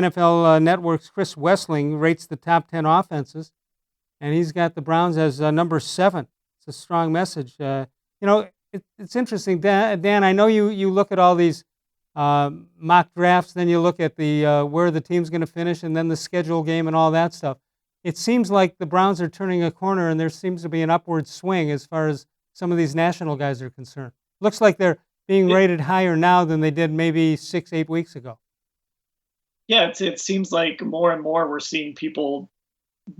NFL Network's Chris Wessling rates the top 10 offenses, and he's got the Browns as number 7. It's a strong message. It's interesting, Dan. I know you look at all these mock drafts, then you look at the where the team's going to finish, and then the schedule game and all that stuff. It seems like the Browns are turning a corner, and there seems to be an upward swing as far as some of these national guys are concerned. Looks like they're being rated higher now than they did maybe 6-8 weeks ago. Yeah, it seems like more and more we're seeing people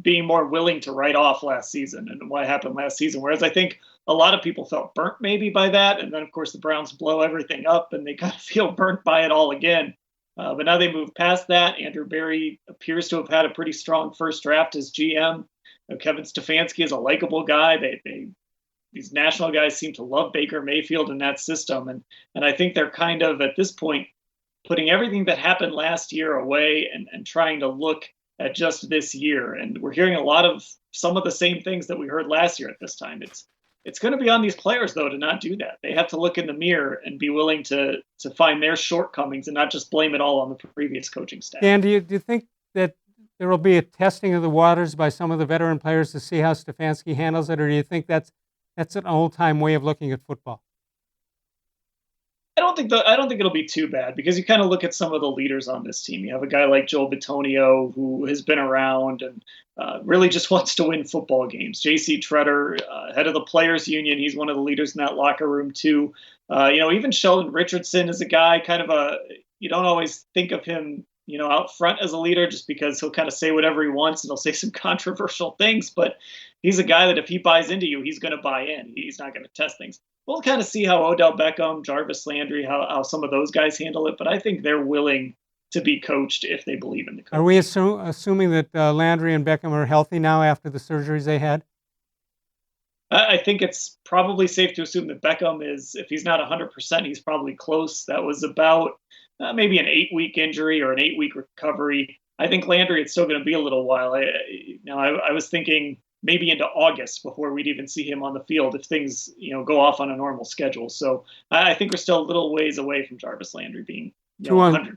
being more willing to write off last season and what happened last season. Whereas I think a lot of people felt burnt maybe by that. And then, of course, the Browns blow everything up and they kind of feel burnt by it all again. But now they move past that. Andrew Berry appears to have had a pretty strong first draft as GM. Kevin Stefanski is a likable guy. These national guys seem to love Baker-Mayfield in that system. And I think they're kind of, at this point, putting everything that happened last year away and trying to look at just this year. And we're hearing a lot of some of the same things that we heard last year at this time. It's going to be on these players, though, to not do that. They have to look in the mirror and be willing to find their shortcomings and not just blame it all on the previous coaching staff. Dan, do you think that there will be a testing of the waters by some of the veteran players to see how Stefanski handles it, or do you think that's an old-time way of looking at football? I don't think it'll be too bad because you kind of look at some of the leaders on this team. You have a guy like Joel Bitonio who has been around and really just wants to win football games. J.C. Treader, head of the Players Union, he's one of the leaders in that locker room too. Even Sheldon Richardson is a guy you don't always think of him, out front as a leader just because he'll kind of say whatever he wants and he'll say some controversial things. But he's a guy that if he buys into you, he's going to buy in. He's not going to test things. We'll kind of see how Odell Beckham, Jarvis-Landry, how some of those guys handle it. But I think they're willing to be coached if they believe in the coach. Are we assuming that Landry and Beckham are healthy now after the surgeries they had? I think it's probably safe to assume that Beckham is, if he's not 100%, he's probably close. That was about maybe an 8-week injury or an 8-week recovery. I think Landry, it's still going to be a little while. I was thinking maybe into August before we'd even see him on the field if things, go off on a normal schedule. So I think we're still a little ways away from Jarvis Landry being 100%.